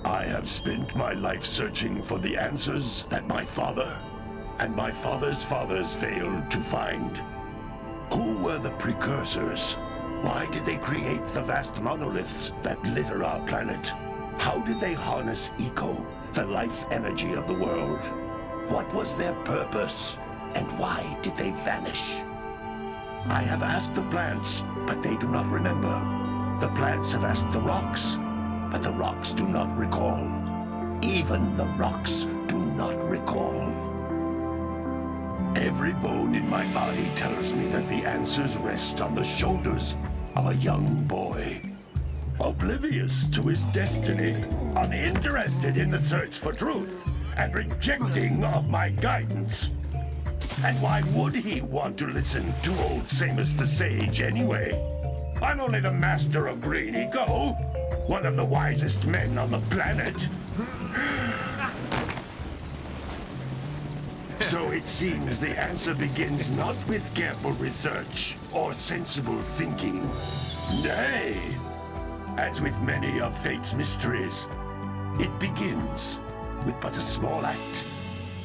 I have spent my life searching for the answers that my father and my father's fathers failed to find. Who were the precursors? Why did they create the vast monoliths that litter our planet? How did they harness eco, the life energy of the world? What was their purpose? And why did they vanish? I have asked the plants, but they do not remember. The plants have asked the rocks, but the rocks do not recall. Even the rocks do not recall. Every bone in my body tells me that the answers rest on the shoulders of a young boy. Oblivious to his destiny, uninterested in the search for truth, and rejecting of my guidance. And why would he want to listen to old Samus the Sage anyway? I'm only the master of green eco, one of the wisest men on the planet. So it seems the answer begins not with careful research or sensible thinking. Nay, as with many of fate's mysteries, it begins with but a small act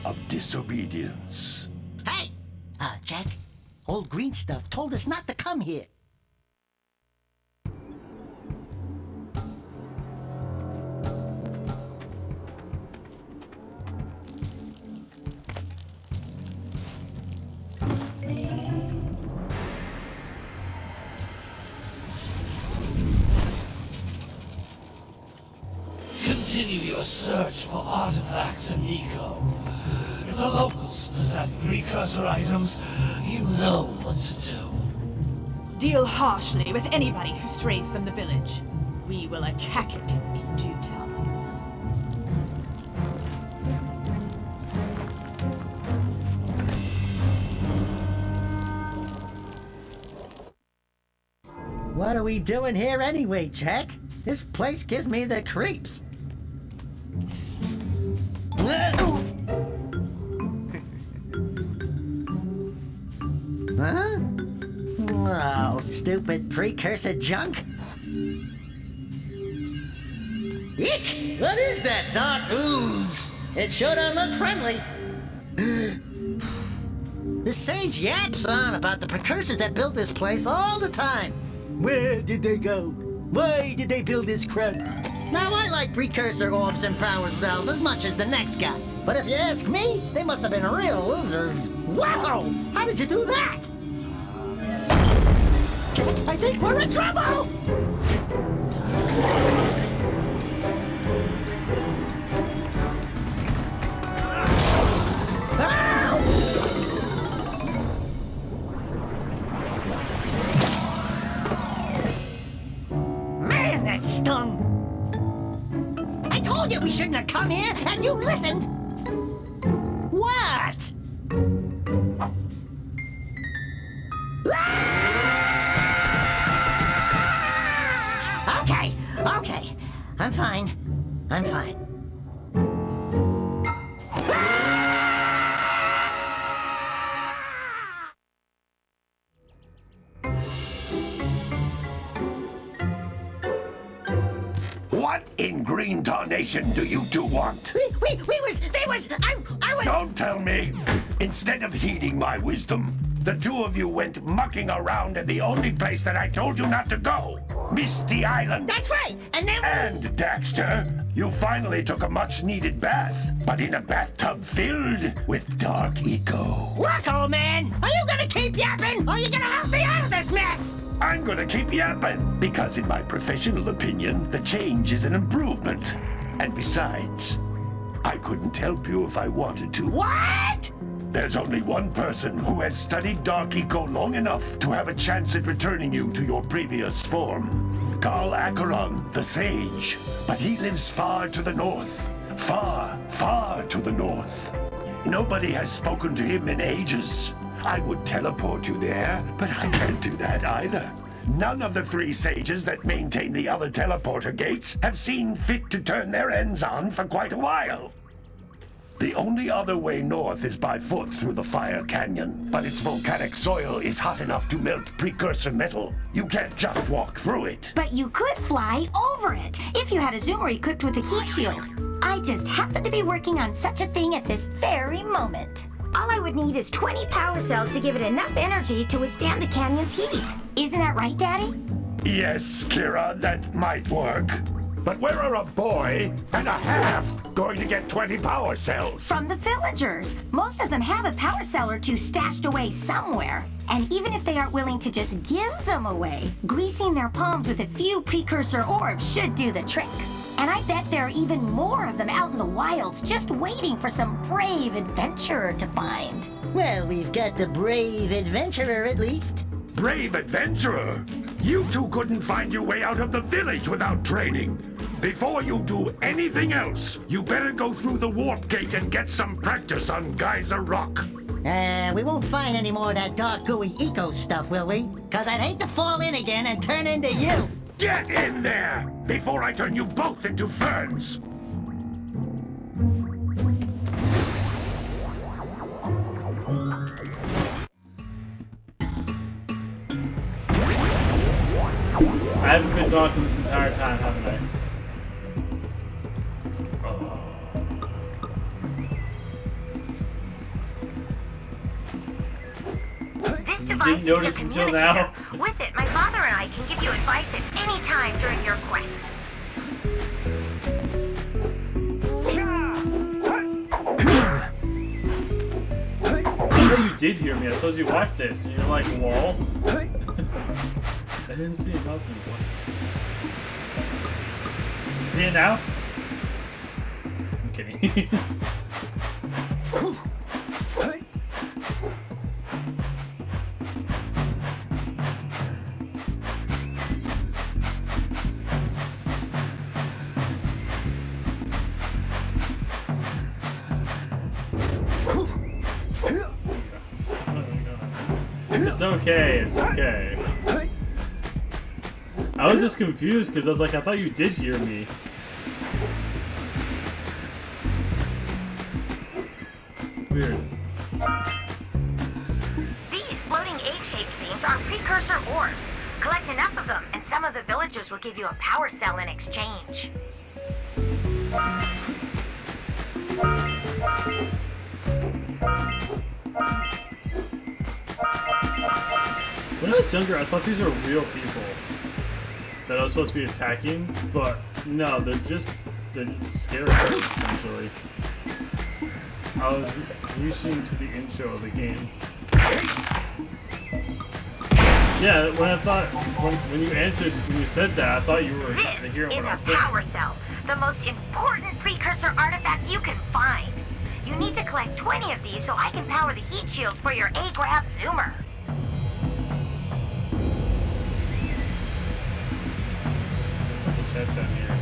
of disobedience. Hey! Jak, old green stuff told us not to come here. Continue your search for artifacts and eco. If the locals possess precursor items, you know what to do. Deal harshly with anybody who strays from the village. We will attack it in due time. What are we doing here anyway, Jak? This place gives me the creeps. Huh? Oh, stupid precursor junk. Eek! What is that dark ooze? It sure don't look friendly. The sage yaps on about the precursors that built this place all the time. Where did they go? Why did they build this crud? Now, I like precursor orbs and power cells as much as the next guy. But if you ask me, they must have been real losers. Wow! How did you do that? I think we're in trouble! Man, that stung! I told you we shouldn't have come here, and you listened! What? Okay. I'm fine. What in green tarnation do you two want? I was... Don't tell me! Instead of heeding my wisdom, the two of you went mucking around in the only place that I told you not to go. Misty Island. That's right, and then... And, Daxter, you finally took a much-needed bath, but in a bathtub filled with dark eco. Look, old man, are you gonna keep yapping, or are you gonna help me out of this mess? I'm gonna keep yapping, because in my professional opinion, the change is an improvement. And besides, I couldn't help you if I wanted to. What? There's only one person who has studied dark eco long enough to have a chance at returning you to your previous form. Carl Acheron, the Sage. But he lives far to the north. Far, far to the north. Nobody has spoken to him in ages. I would teleport you there, but I can't do that either. None of the three sages that maintain the other teleporter gates have seen fit to turn their ends on for quite a while. The only other way north is by foot through the Fire Canyon, but its volcanic soil is hot enough to melt precursor metal. You can't just walk through it. But you could fly over it if you had a zoomer equipped with a heat shield. I just happen to be working on such a thing at this very moment. All I would need is 20 power cells to give it enough energy to withstand the canyon's heat. Isn't that right, Daddy? Yes, Kira, that might work. But where are a boy and a half going to get 20 power cells? From the villagers. Most of them have a power cell or two stashed away somewhere. And even if they aren't willing to just give them away, greasing their palms with a few precursor orbs should do the trick. And I bet there are even more of them out in the wilds just waiting for some brave adventurer to find. Well, we've got the brave adventurer at least. Brave adventurer? You two couldn't find your way out of the village without training. Before you do anything else, you better go through the warp gate and get some practice on Geyser Rock. We won't find any more of that dark gooey eco stuff, will we? Cause I'd hate to fall in again and turn into you. Get in there before I turn you both into ferns. I haven't been talking this entire time, haven't I? This device Didn't notice is a until now. communicator. With it, my father and I can give you advice at any time during your quest. I know you did hear me. I told you watch this. And you're like, wall. I didn't see it above me. You see it now? I'm kidding. It's okay, it's okay. I was just confused because I was like, I thought you did hear me. Weird. These floating egg-shaped things are precursor orbs. Collect enough of them, and some of the villagers will give you a power cell in exchange. When I was younger, I thought these were real people that I was supposed to be attacking, but no, they're scary, essentially. I was reaching to the intro of the game. Yeah, when you answered, when you said that, I thought you were hearing what I was This is a saying. power cell, the most important precursor artifact you can find. You need to collect 20 of these so I can power the heat shield for your A-Grab zoomer. Put the chat down here.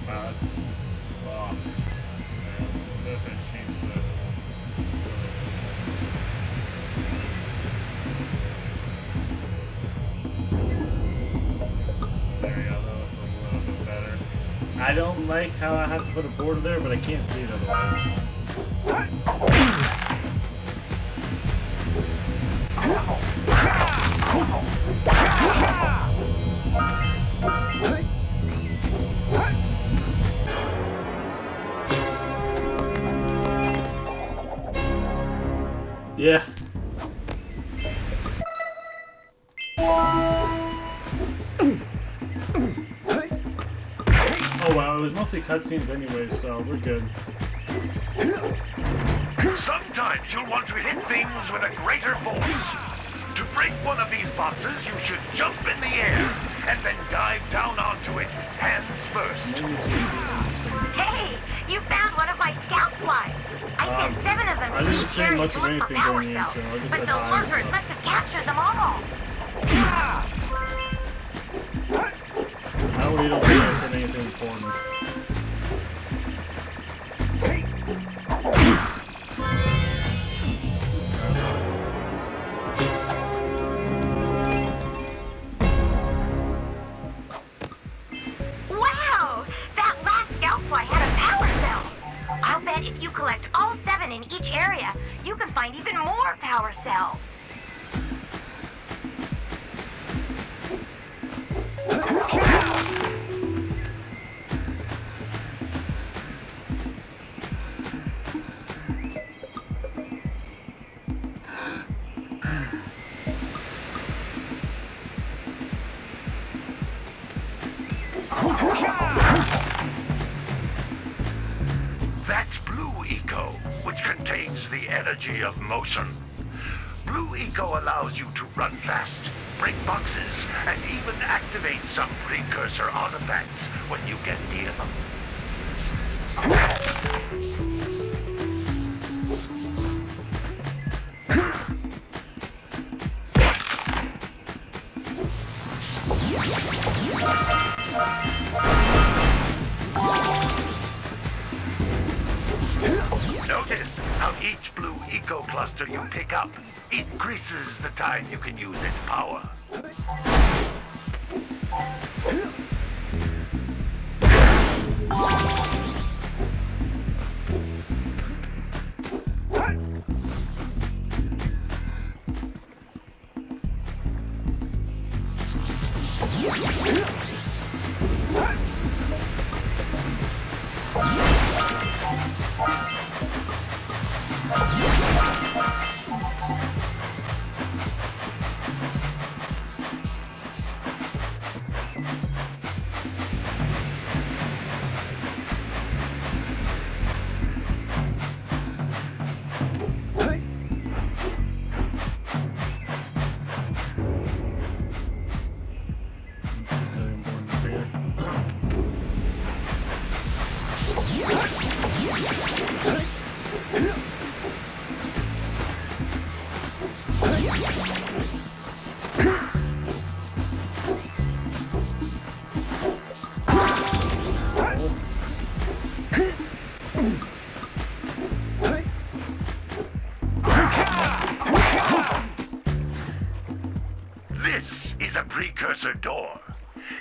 Wow, it's locked. There, I changed the. There we go, that was a little bit better. I don't like how I have to put a border there, but I can't see it otherwise. Yeah. Oh wow, it was mostly cutscenes anyways, so we're good. Sometimes you'll want to hit things with a greater force. To break one of these boxes, you should jump in the air and then dive down onto it, hands first. Hey, you found one of my scout flies. I sent 7 of them I to didn't each say area much to of look for anything power during the cells, intro. I just but said the hi, lurkers so. must have captured them all. I really don't think I said anything important. That's Blue Eco, which contains the energy of motion. Blue Eco allows you to run fast, break boxes, and even activate some precursor artifacts when you get near them. Notice how each Blue Eco cluster you pick up increases the time you can use its power. This is a precursor door.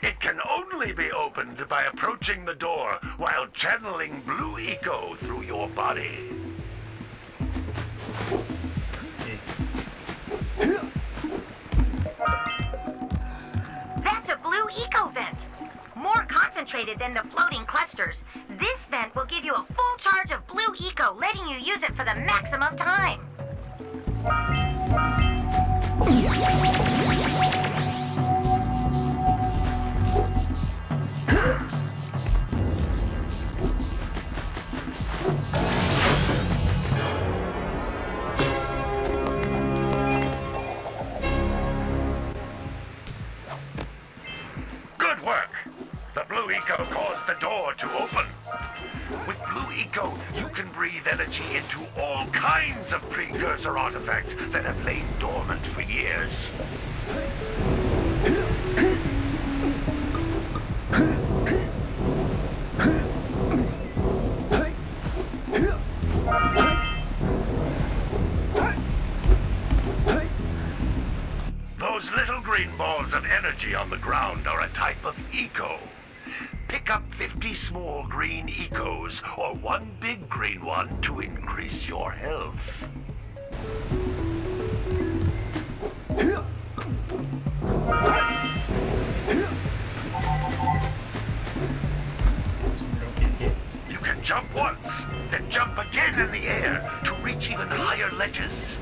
It can only be opened by approaching the door while channeling Blue Eco through your body. That's a Blue Eco vent. More concentrated than the floating clusters. This vent will give you a full charge of Blue Eco, letting you use it for the maximum time. Good work! The Blue Eco caused the door to open. With Blue Eco, you can breathe energy into all kinds of precursor artifacts that have lain dormant for years. Those little green balls of energy on the ground are a type of eco. Pick up 50 small green ecos or one big green one to increase your health. You can jump once, then jump again in the air to reach even higher ledges.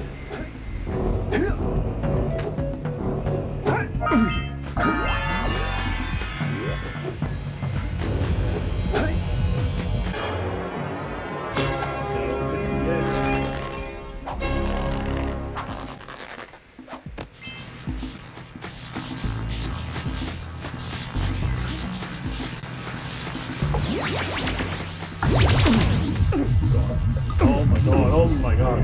Oh my god, oh my god.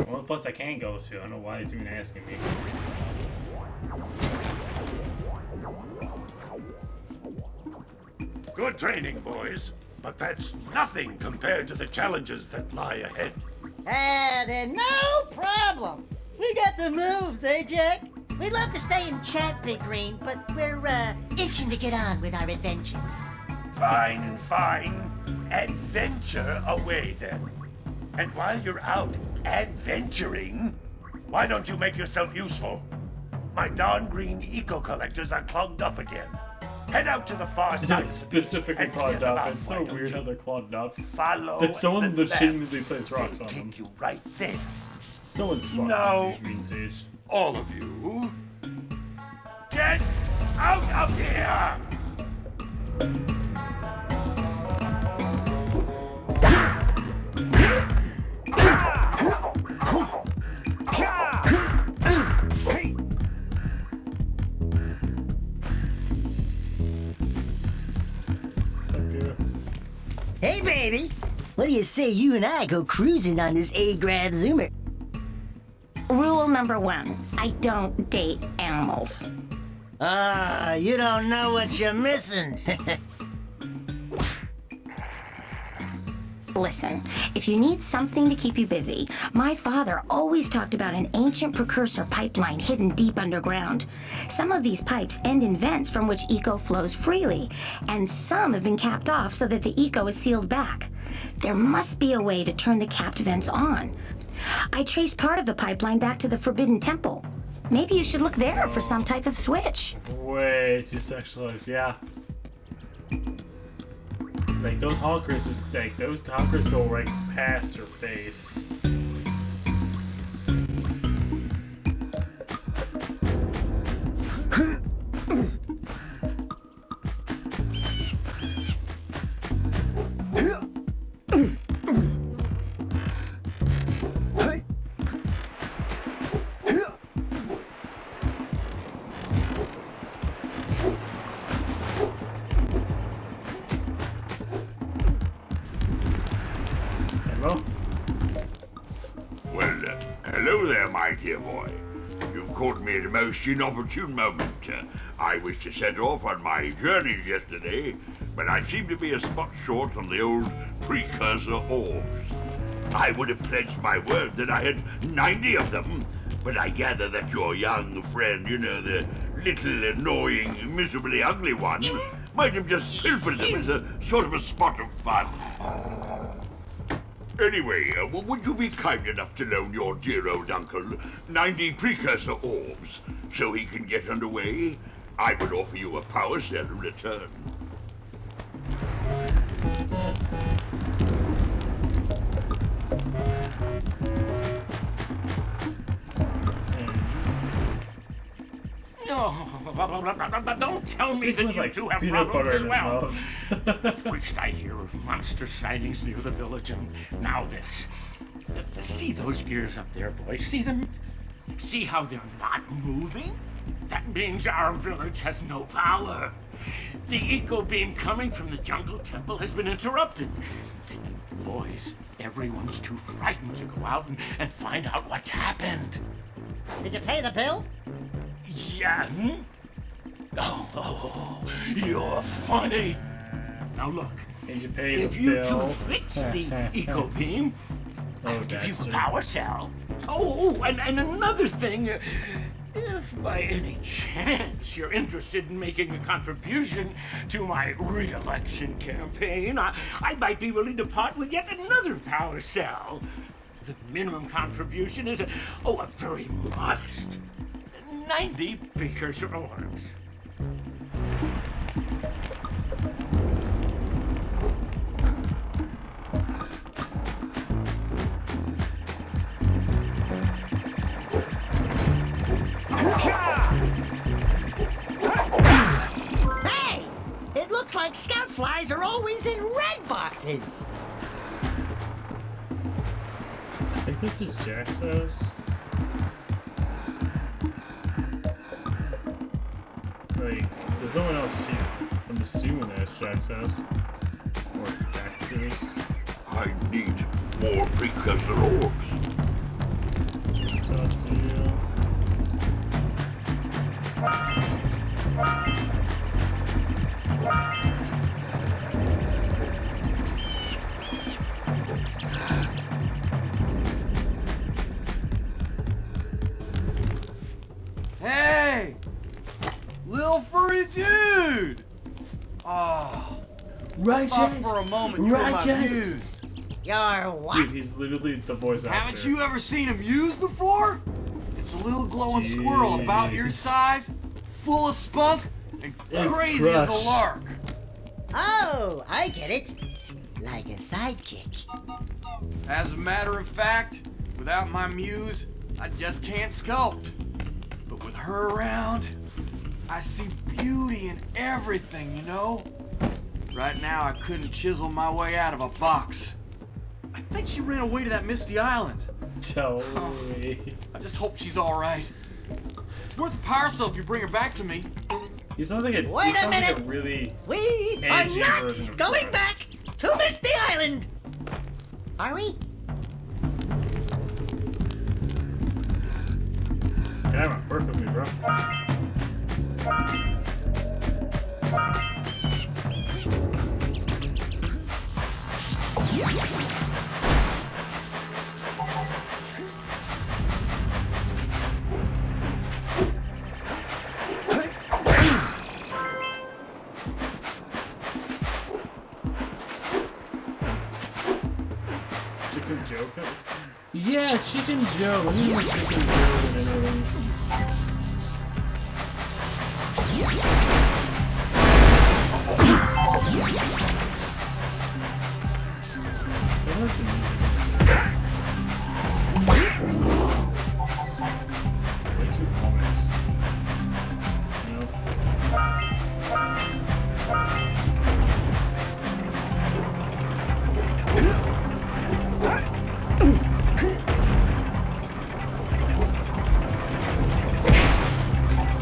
Well, plus I can go to. I don't know why it's even asking me. Good training, boys. But that's nothing compared to the challenges that lie ahead. Then no problem. We got the moves, eh, Jack? We'd love to stay and chat, Big Green, but we're, itching to get on with our adventures. Fine, fine. Adventure away, then. And while you're out adventuring, why don't you make yourself useful? My darn green eco collectors are clogged up again. Head out to the far It's side. like specifically and clogged forget up. about It's so why don't weird you how they're clogged up. Follow That someone the legitimately left. plays rocks on They'll them. take you right there. Someone's fucking No. Green Siege. All of you, get out of here! Hey, baby. What do you say you and I go cruising on this A-Grab Zoomer? Rule number 1, I don't date animals. Ah, you don't know what you're missing. Listen, if you need something to keep you busy, my father always talked about an ancient precursor pipeline hidden deep underground. Some of these pipes end in vents from which eco flows freely, and some have been capped off so that the eco is sealed back. There must be a way to turn the capped vents on. I traced part of the pipeline back to the Forbidden Temple. Maybe you should look there for some type of switch. Way too sexualized, yeah. Like those honkers, those honkers go right past her face. Well, hello there, my dear boy. You've caught me at a most inopportune moment. I was to set off on my journeys yesterday, but I seem to be a spot short on the old precursor orbs. I would have pledged my word that I had 90 of them, but I gather that your young friend, you know, the little annoying, miserably ugly one, might have just pilfered them as a sort of a spot of fun. Anyway, would you be kind enough to loan your dear old uncle 90 precursor orbs so he can get underway? I would offer you a power cell in return. No, don't tell me that you two have peanut butter problems as in his well. mouth. First I hear of monster sightings near the village, and now this. See those gears up there, boys? See them? See how they're not moving? That means our village has no power. The eco beam coming from the jungle temple has been interrupted. And boys, everyone's too frightened to go out and find out what's happened. Did you pay the bill? Yeah. Oh, you're funny. Now look, Did you pay if the you bill? two fix the eco beam, I'll give you Daxter. a power cell. Oh, and another thing. If by any chance you're interested in making a contribution to my re-election campaign, I might be willing to part with yet another power cell. The minimum contribution is a very modest 90 precursor orbs. Hey! It looks like scout flies are always in red boxes. I think this is Jack's house. Like, there's no one else here. I'm assuming that's Jack's house. Or Daxter's. I need more precursor orbs. Talk to you. Hey! Little furry dude! Oh, Right, thought for a moment you were my Righteous. muse. You're what? Dude, he's literally the voice actor. Haven't you ever seen a muse before? It's a little glowing squirrel about your Jeez. size, full of spunk, and It's crazy as a Crush. lark. Oh, I get it. Like a sidekick. As a matter of fact, without my muse, I just can't sculpt. But with her around, I see beauty in everything, you know? Right now, I couldn't chisel my way out of a box. I think she ran away to that misty island. Totally. I just hope she's all right. It's worth a power cell if you bring her back to me. He sounds like a, Wait he a sounds like a minute. really We are edgy not version of going Crush. back to Misty Island. Are we? Damn it, work with me, bro. Chicken Joe? Yeah, Chicken Joe. Let me use Chicken Joe than anything. I like the music. Way too ominous. You know?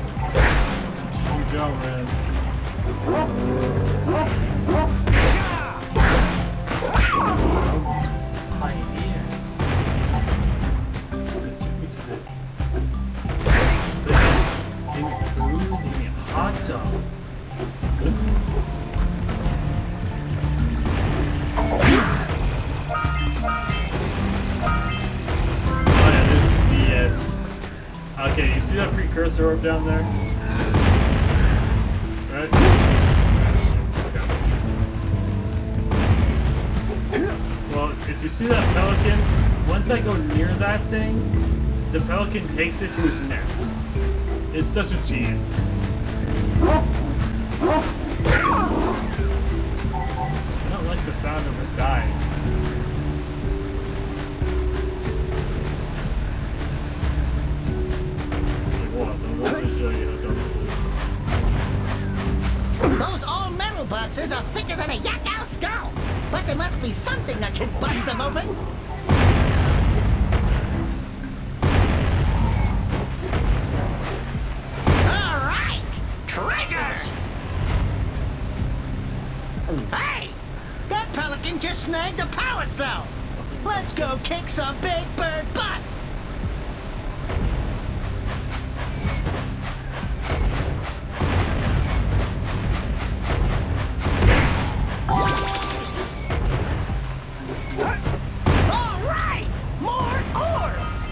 Chicken Joe, man. Pioneers. The dudes that gave me food, gave me a hot tub. Oh yeah, this BS. Okay, you see that precursor orb down there? Right? Well, if you see that pelican, once I go near that thing, the pelican takes it to his nest. It's such a tease. I don't like the sound of it dying. Like what? I'm going to show you how dumb this is. Those all-metal boxes are thicker than a yak-owl skull. But there must be something that can bust them open. All right, treasure! Hey, that pelican just snagged a power cell. Let's go kick some big bird butt. All right, more orbs.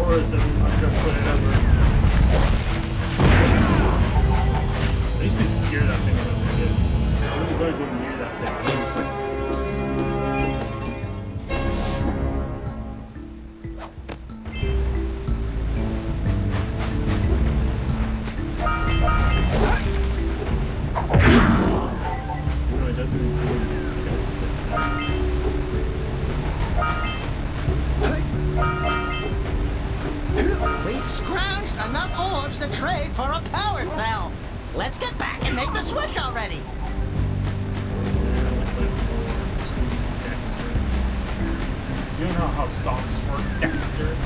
worst Minecraft player ever. I used to be scared of that thing when I was a kid. I wouldn't go near that thing. I was like, no, it doesn't even do anything. It just kind of sits there. We scrounged enough orbs to trade for a power cell. Let's get back and make the switch already. not how stomps work, Daxter.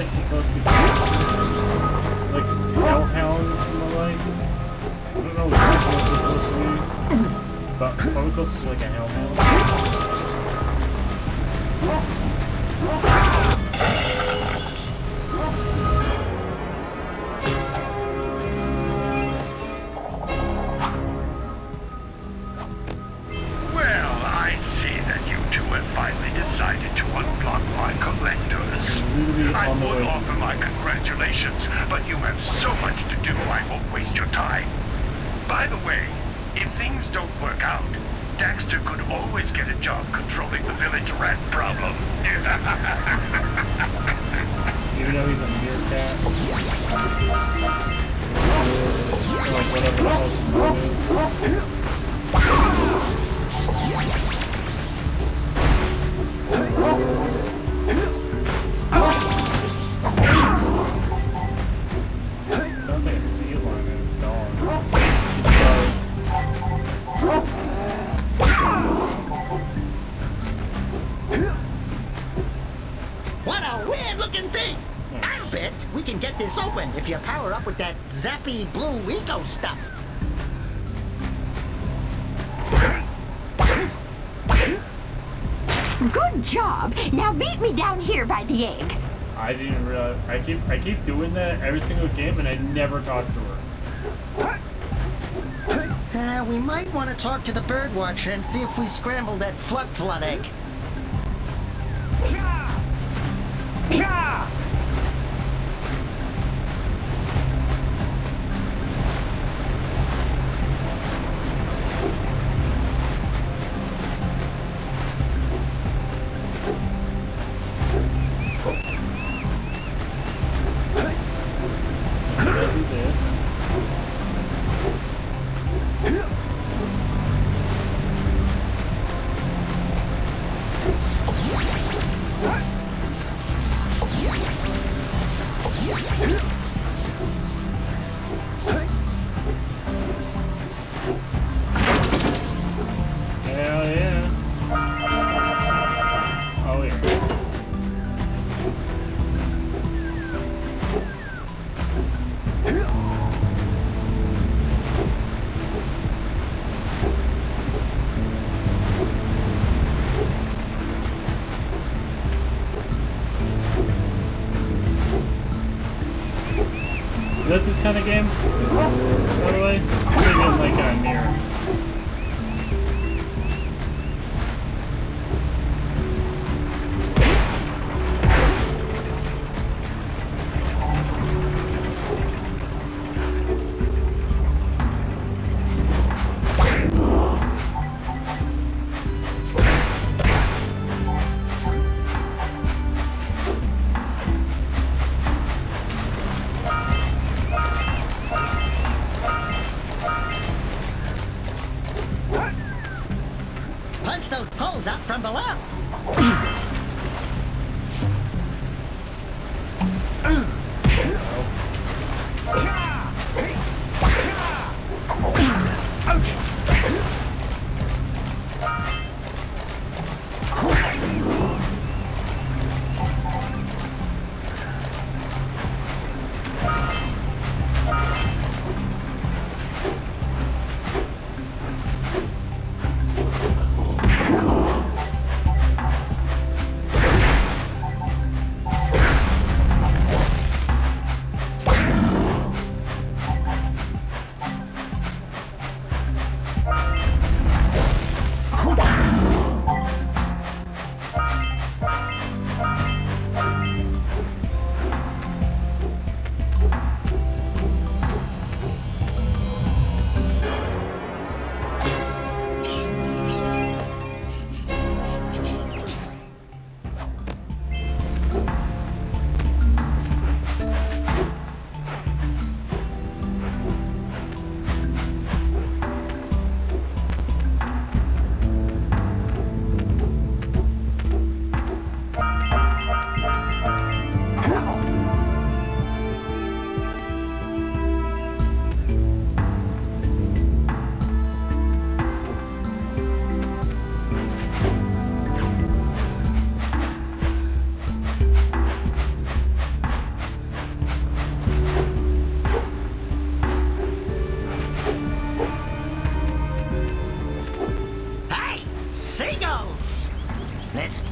Supposed to be like hellhounds from the like. I don't know what it's supposed to be, but probably close to like a hellhound. Well, I see that you two have finally decided to unblock my collectors. I would offer my congratulations, but you have so much to do, I won't waste your time. By the way, if things don't work out, Daxter could always get a job controlling the village rat problem. Even though he's a meerkat. Or like whatever the hell his name is. Sounds like a sea lion and a dog. It does. What a weird-looking thing! I bet we can get this open if you power up with that zappy blue eco stuff. Good job. Now meet me down here by the egg. I didn't realize. I keep doing that every single game, and I never talk to her. We might want to talk to the bird watcher and see if we scrambled that flood egg. You like this kind of game? By the way, I'm thinking like a mirror.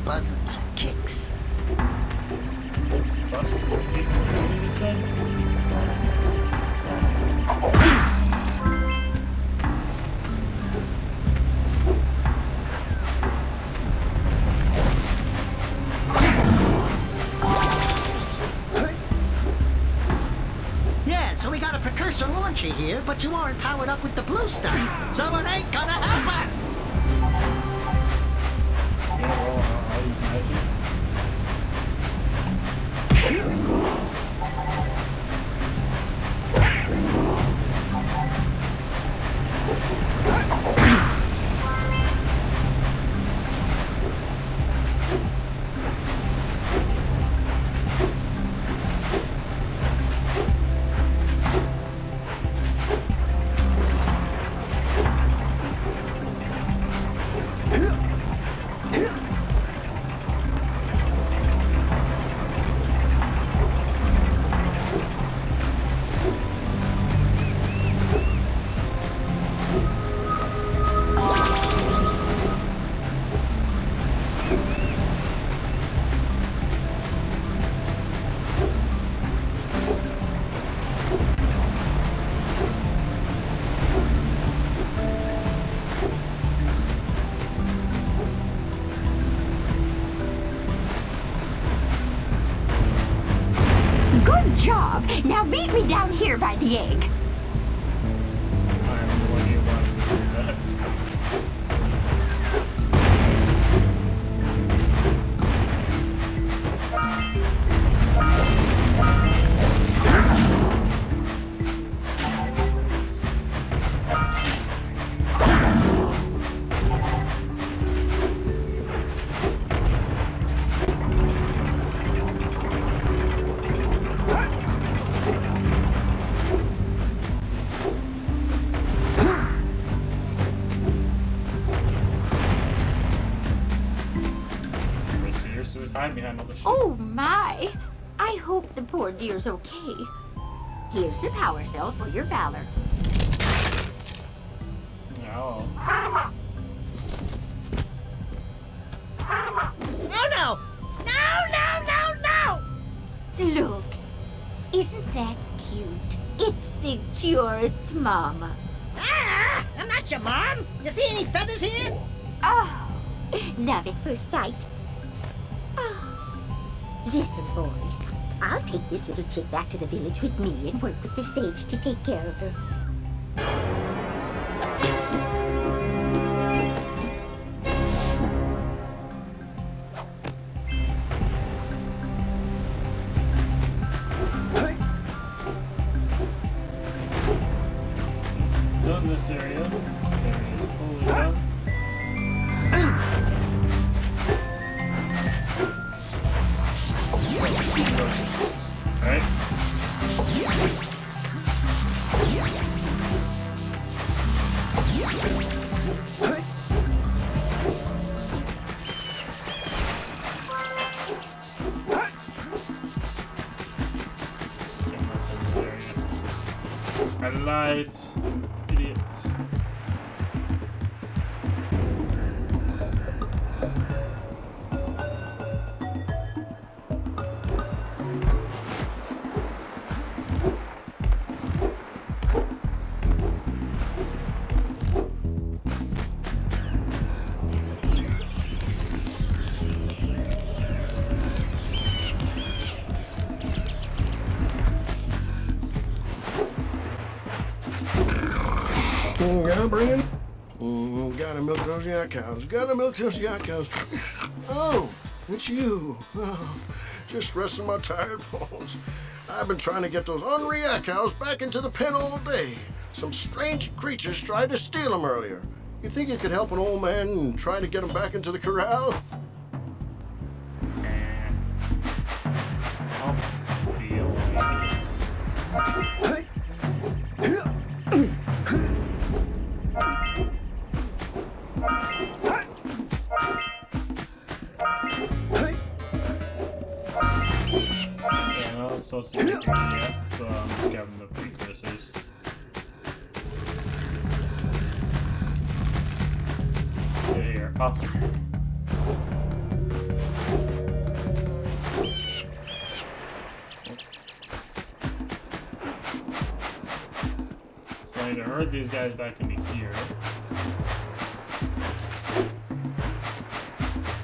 buzzing for kicks. It's busting kicks. What did you say? Yeah, so we got a precursor launcher here, but you aren't powered up with the blue stuff, so it ain't gonna help us! Yeah, well, I'll use magic. Good job. Now meet me down here by the egg. I have no idea why I just did that. So he's hiding behind all the shit. Oh my! I hope the poor deer's okay. Here's a power cell for your valor. No. Oh no! No! Look, isn't that cute? It thinks you're its mama. Ah! I'm not your mom! You see any feathers here? Oh, love at first sight. Oh. Listen, boys. I'll take this little chick back to the village with me and work with the sage to take care of her. Done this area. This area is fully done. Alright. A light. Idiots. Gotta bring it. Gotta milk those yak cows. Gotta milk those yak cows. Oh, it's you. Oh, just resting my tired bones. I've been trying to get those ornery yak cows back into the pen all day. Some strange creatures tried to steal them earlier. You think you could help an old man and try to get them back into the corral? I'll feel idiots. Yeah, I was supposed to get there yet, but I'm just grabbing the precursors. So here, awesome. I need to herd these guys back into here.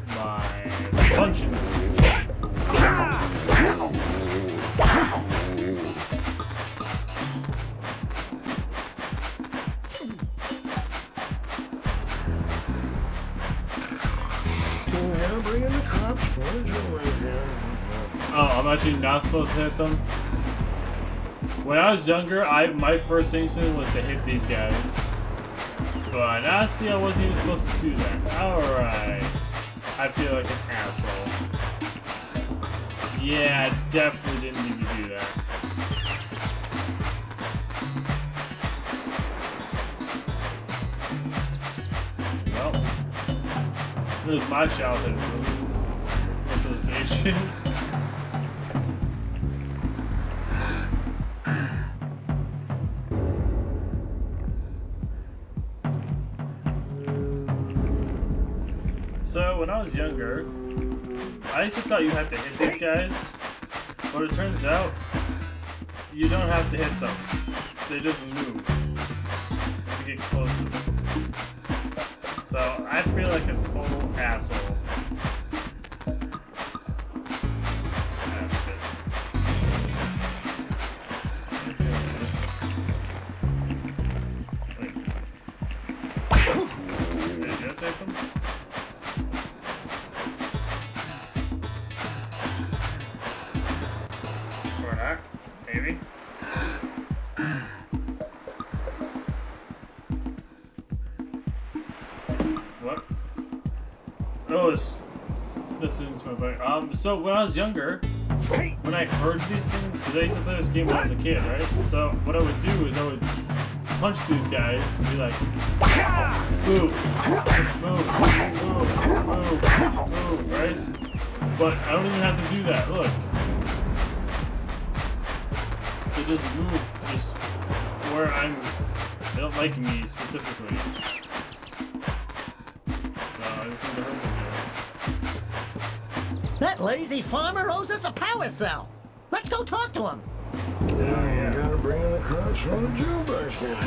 My punching. Now bring in the cops for a drink. Oh, I'm actually not supposed to hit them? When I was younger, my first instinct was to hit these guys. But honestly, I wasn't even supposed to do that. Alright. I feel like an asshole. Yeah, I definitely didn't need to do that. Well, there's my childhood visualization. So, when I was younger, I used to thought you had to hit these guys, but it turns out you don't have to hit them. They just move to get close to them. So, I feel like a total asshole. Maybe. What? Oh, this is my bike. So when I was younger, when I heard these things, because I used to play this game when I was a kid, right? So what I would do is I would punch these guys and be like, move, move, move, move, move, right? But I don't even have to do that. Look. They just move just where they don't like me specifically. So I just need to hurt them. That lazy farmer owes us a power cell. Let's go talk to him. Yeah, gotta bring in the cops from the jukebox game.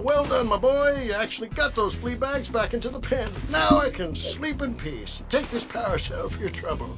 Well done, my boy. You actually got those flea bags back into the pen. Now I can sleep in peace. Take this power cell for your trouble.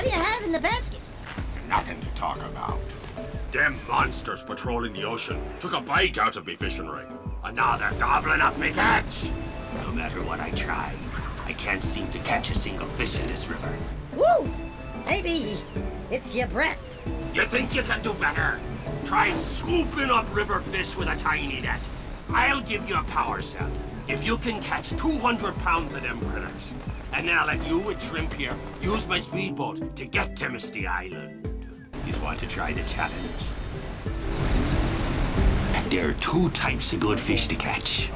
do you have in the basket? Nothing to talk about. Them monsters patrolling the ocean took a bite out of me fishing rig. And now they're gobbling up me catch. No matter what I try, I can't seem to catch a single fish in this river. Woo! Maybe it's your breath. You think you can do better? Try scooping up river fish with a tiny net. I'll give you a power cell if you can catch 200 pounds of them critters. And then I'll let you and Shrimp here use my speedboat to get to Misty Island. You want to try the challenge? There are two types of good fish to catch.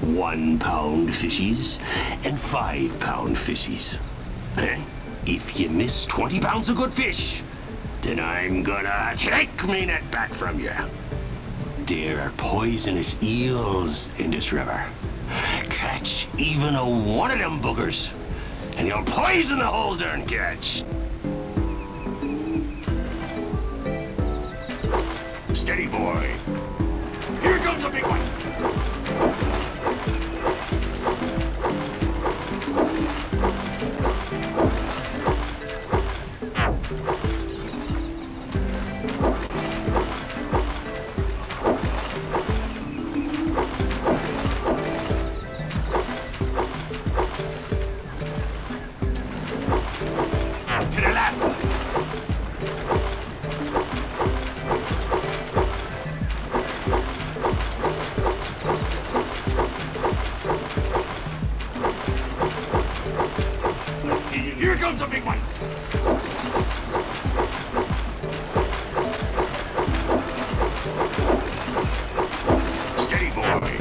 1 pound fishies and 5 pound fishies. If you miss 20 pounds of good fish, then I'm gonna take me net back from you. There are poisonous eels in this river. Catch even one of them boogers, and you'll poison the whole darn catch. Steady, boy. Here comes a big one. To the left. Here comes a big one. Steady, boy.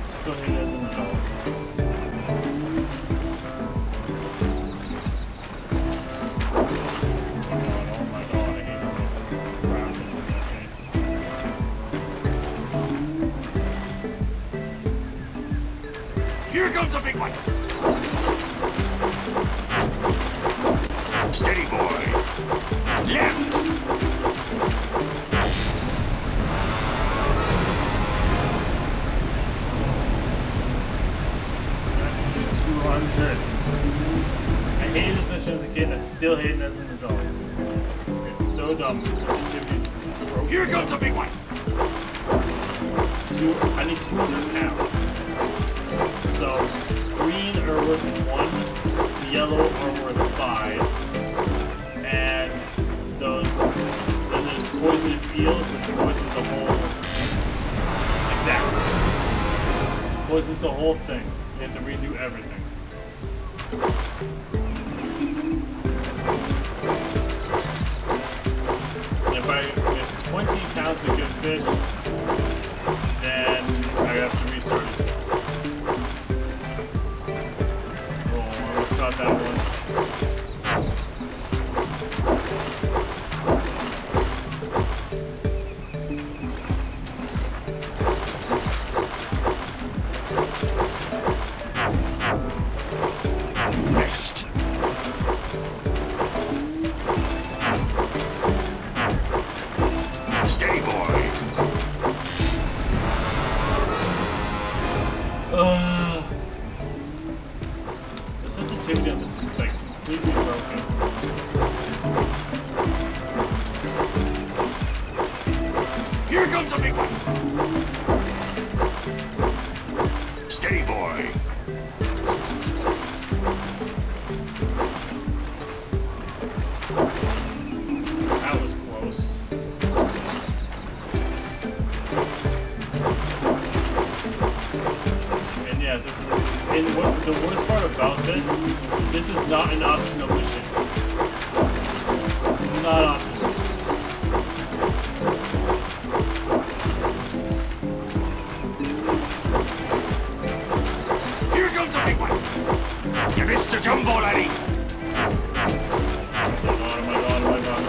Still hate as an adult. Oh my god, I hate all the crap that's in my face. Here comes a big one. Steady, boy. Left. 200. I hated this mission as a kid, and I still hate it as an adult. It's so dumb. The sensitivity's broken. Here comes a big one. I need 200 pounds. So, green are worth 1, yellow are worth 5, and then there's poisonous eels, which poisons the whole, like that. Poisons the whole thing. You have to redo everything. And if I miss 20 pounds of good fish, then I have to restart as well. Oh, I almost caught that one. Missed. Steady, boy. The sensitivity on this is like completely broken. Here comes a big one. Steady, boy. That was close. And yes, this is. And what the worst part about this is not an optional mission. This is not optional. Here comes a big one. You missed a jumbo, laddie. Oh my god, oh my god, oh my god.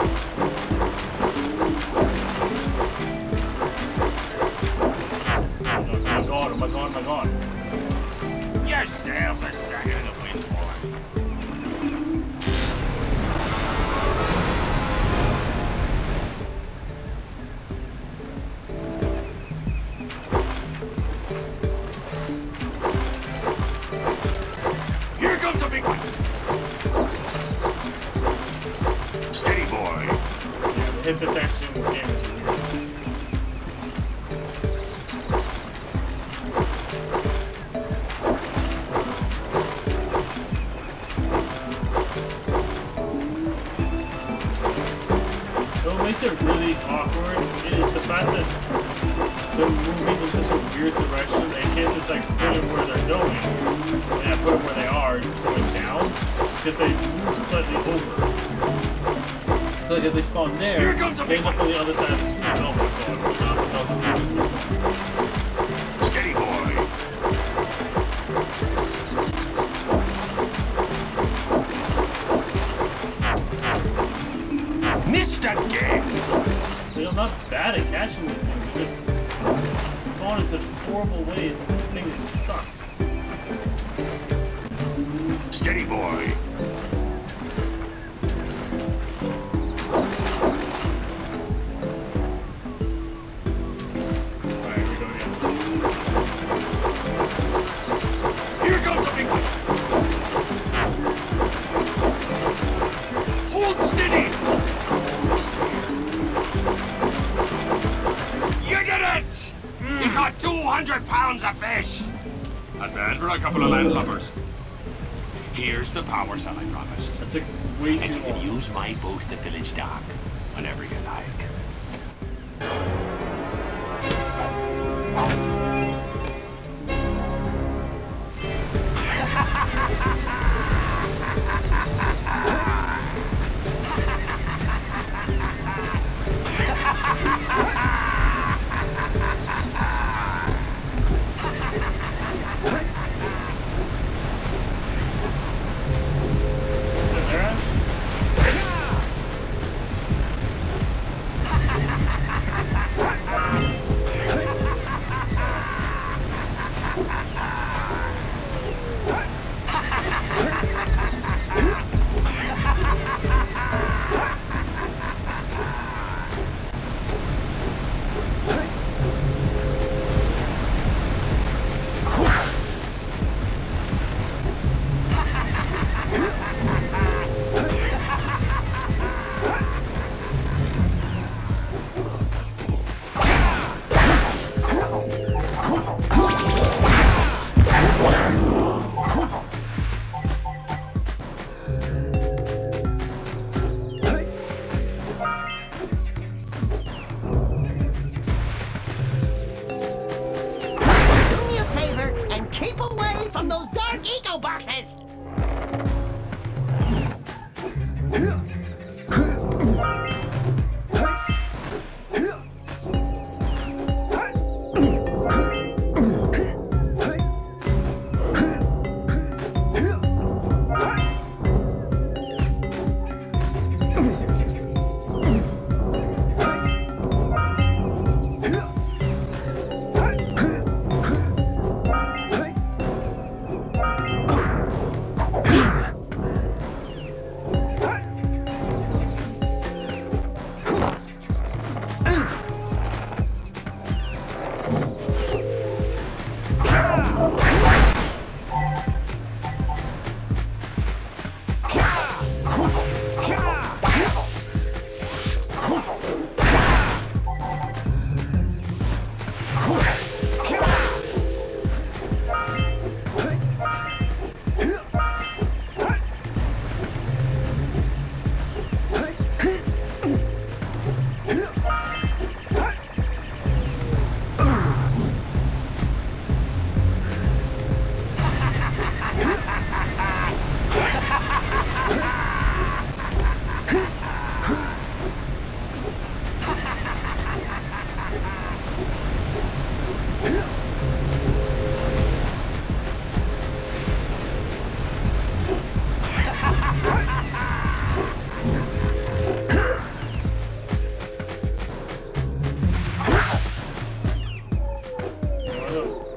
Oh my god, oh my god, oh my god. Your sails are sagging in the wind, boy. hit detection in this game is weird. What makes it really awkward is the fact that they're moving in such a weird direction. They can't just like put them where they're going and put them where they are going down because they move slightly over. So like if they spawn there, they end up on the other side of the screen. Oh my god, that was amazing. Steady, boy. Missed again. Like, I'm not bad at catching these things. They just spawn in such horrible ways, and this thing sucks. Steady, boy. Alright, here we go again. Here comes a big one. Hold steady. Almost there. You did it! You caught 200 pounds of fish. Not bad for a couple of landlubbers. Here's the power cell I promised. That took way And too you can long. use my boat at the village dock whenever you like. So there, Ash? Do me a favor and keep away from those dark eco boxes.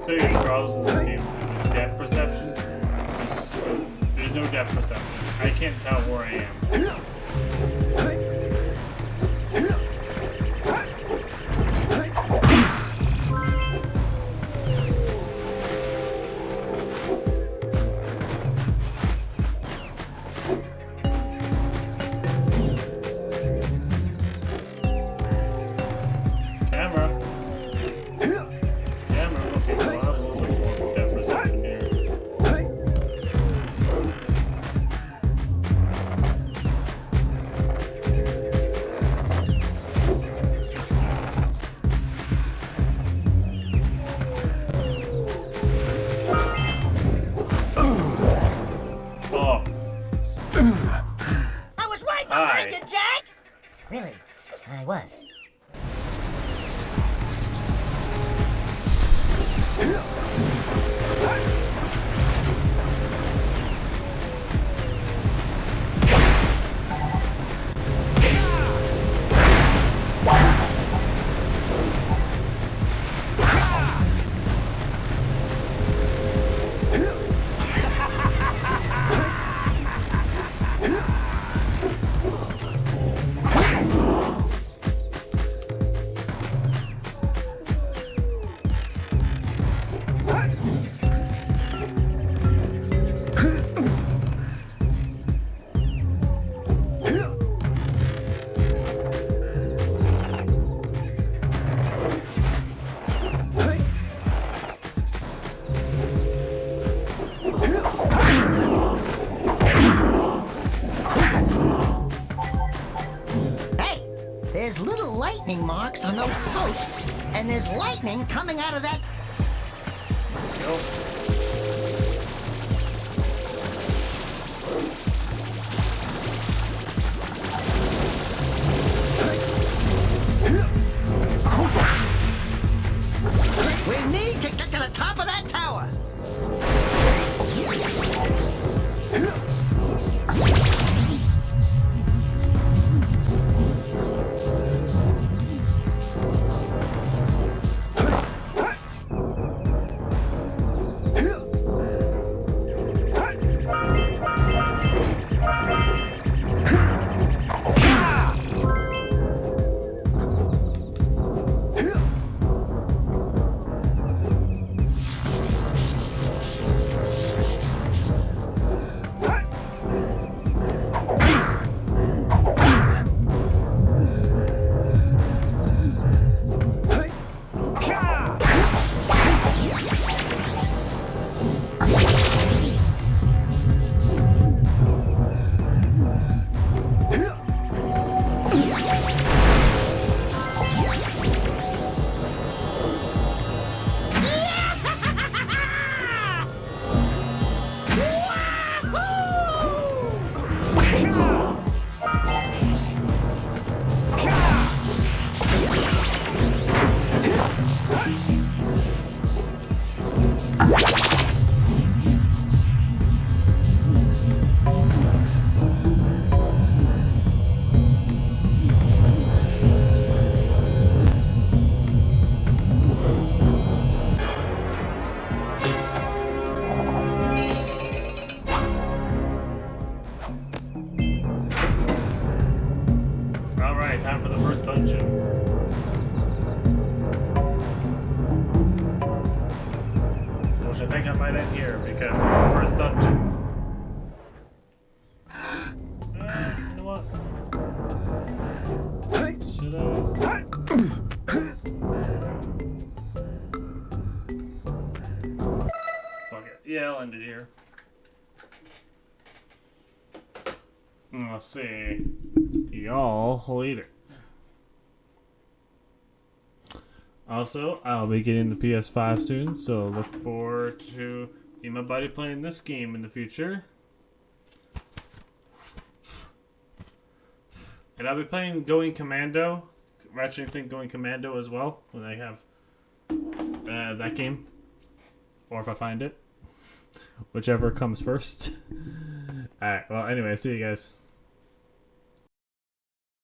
Biggest problems in this game is depth perception. Just there's no depth perception. I can't tell where I am. sparks on those posts, and there's lightning coming out of that. We need to get to the top of that tower. Alright, time for the first dungeon. Which I think I might end here because it's the first dungeon. You know what? Should I? Fuck it. Yeah, I'll end it here. Let's see. Y'all later. Also, I'll be getting the PS5 soon, so look forward to me and my buddy playing this game in the future. And I'll be playing Going Commando, Ratchet & Clank Going Commando as well, when I have that game. Or if I find it. Whichever comes first. Alright, well anyway, see you guys.